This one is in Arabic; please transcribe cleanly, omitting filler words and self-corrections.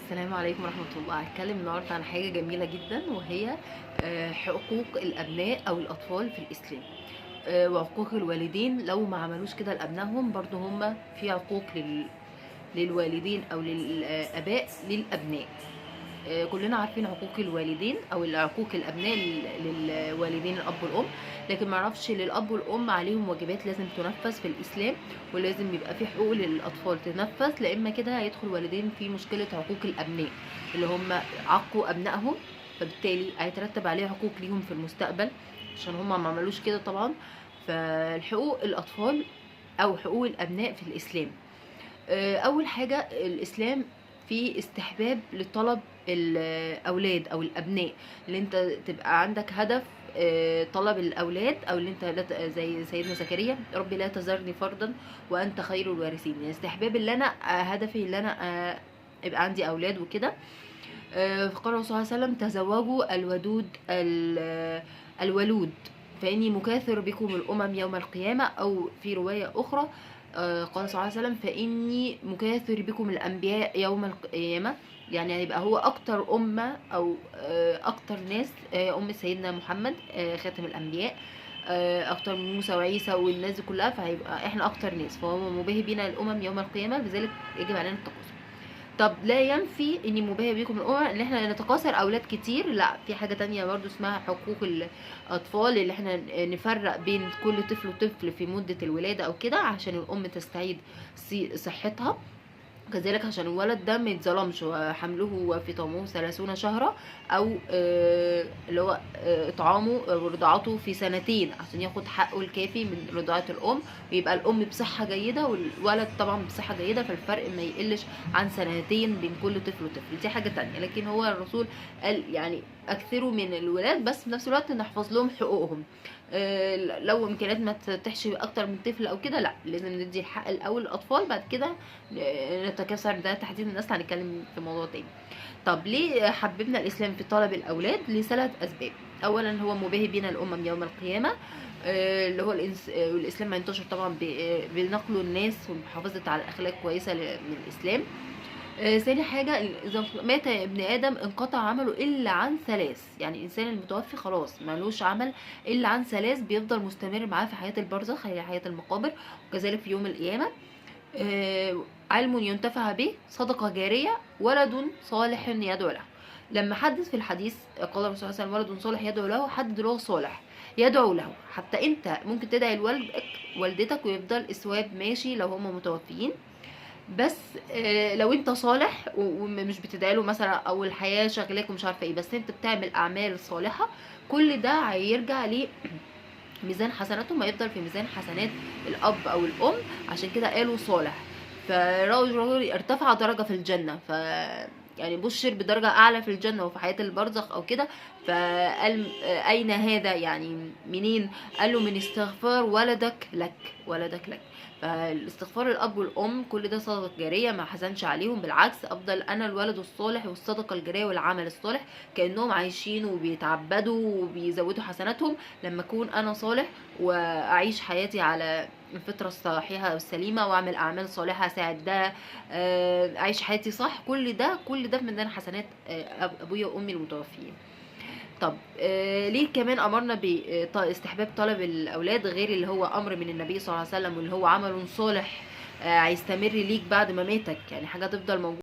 السلام عليكم ورحمة الله. هتكلم النهاردة عن حاجة جميلة جدا، وهي حقوق الأبناء أو الأطفال في الإسلام. وحقوق الوالدين لو ما عملوش كده لأبنائهم، برضو هم في عقوق للوالدين أو للآباء للأبناء. كلنا عارفين حقوق الوالدين او حقوق الابناء للوالدين الاب والام، لكن ما اعرفش للاب والام عليهم واجبات لازم تنفذ في الاسلام، ولازم يبقى في حقوق للاطفال تنفذ، لا اما كده هيدخل والدين في مشكله حقوق الابناء اللي هم عقوا ابنائهم، فبالتالي هيترتب عليه حقوق ليهم في المستقبل عشان هم ما عملوش كده طبعا. فالحقوق الاطفال او حقوق الابناء في الاسلام، اول حاجه الاسلام في استحباب لطلب الاولاد او الابناء، اللي انت تبقى عندك هدف طلب الاولاد، او اللي انت زي سيدنا زكريا ربي لا تذرني فردا وانت خير الوارثين، يعني استحباب اللي انا هدفي اللي انا يبقى عندي اولاد وكده. فقال الرسول صلى الله عليه وسلم تزوجوا الودود الولود فاني مكاثر بكم الامم يوم القيامه، او في روايه اخرى قال صلى الله عليه وسلم فاني مكاثر بكم الانبياء يوم القيامه، يعني هيبقى هو اكتر امه او اكتر ناس ام سيدنا محمد خاتم الانبياء، اكتر من موسى وعيسى والناس دي كلها، فهيبقى احنا اكتر ناس، فهو مباهي بينا الامم يوم القيامه، لذلك يجب علينا التقاصر. طب لا ينفي اني مباهي بيكم الامم ان احنا نتكاثر اولاد كتير، لا، في حاجه تانية برضو اسمها حقوق الاطفال، اللي احنا نفرق بين كل طفل وطفل في مده الولاده او كده عشان الام تستعيد صحتها، كذلك عشان الولد ده ما يتظلمش وحمله وفطامه 30 شهرا، او اللي هو اطعامه ورضاعته في 2 عشان ياخد حقه الكافي من رضاعة الام، ويبقى الام بصحة جيدة والولد طبعا بصحة جيدة، فالفرق ما يقلش عن 2 بين كل طفل وطفل. دي حاجة تانية، لكن هو الرسول قال يعني اكثروا من الولاد، بس في نفس الوقت نحفظ لهم حقوقهم. لو امكانيات ما تحشي اكتر من طفل او كده، لا، لازم ندي الحق الاول للاطفال، بعد كده نتكاثر. ده تحديد النسل هنتكلم في موضوع تاني. طب ليه حببنا الاسلام في طلب الاولاد؟ ل3 اسباب. اولا هو مباهي بنا الامم يوم القيامه، اللي هو الاسلام ما ينتشر طبعا بنقل الناس ومحافظه على الاخلاق كويسه من الاسلام. ثاني حاجة إذا مات ابن آدم انقطع عمله إلا عن 3، يعني الإنسان المتوفي خلاص ملوش عمل إلا عن 3 بيفضل مستمر معاه في حياة البرزخ، هي حياة المقابر، وكذلك في يوم القيامة. علم ينتفع به، صدقة جارية، ولد صالح يدعو له. لما حدث في الحديث قال الرسول صلى الله عليه وسلم ولد صالح يدعو له، حدد له صالح يدعو له، حتى انت ممكن تدعي لوالدك والدتك ويفضل الثواب ماشي لو هم متوفيين، بس لو انت صالح ومش بتدعي له مثلا، او الحياه شغلاك ومش عارفه ايه، بس انت بتعمل اعمال صالحه، كل ده هيرجع لميزان حسناتهم، هيفضل في ميزان حسنات الاب او الام، عشان كده قالوا صالح. فرجل ارتفع درجه في الجنه، يعني بشر بدرجة أعلى في الجنة وفي حياة البرزخ أو كده. فقال أين هذا، يعني منين؟ قال له من استغفار ولدك لك. فالاستغفار الأب والأم كل ده صدقة جارية، ما حزنش عليهم، بالعكس أفضل أنا الولد الصالح والصدقة الجارية والعمل الصالح، كأنهم عايشين وبيتعبدوا وبيزودوا حسناتهم لما أكون أنا صالح وأعيش حياتي على الفطرة الصحيحة والسليمة، واعمل اعمال صالحة اساعد ده، اعيش حياتي صح، كل ده من حسنات ابويا وامي المتوفيين. طب ليه كمان امرنا باستحباب طلب الاولاد غير اللي هو امر من النبي صلى الله عليه وسلم، واللي هو عمل صالح هيستمر ليك بعد ما ماتك، يعني حاجة تفضل موجودة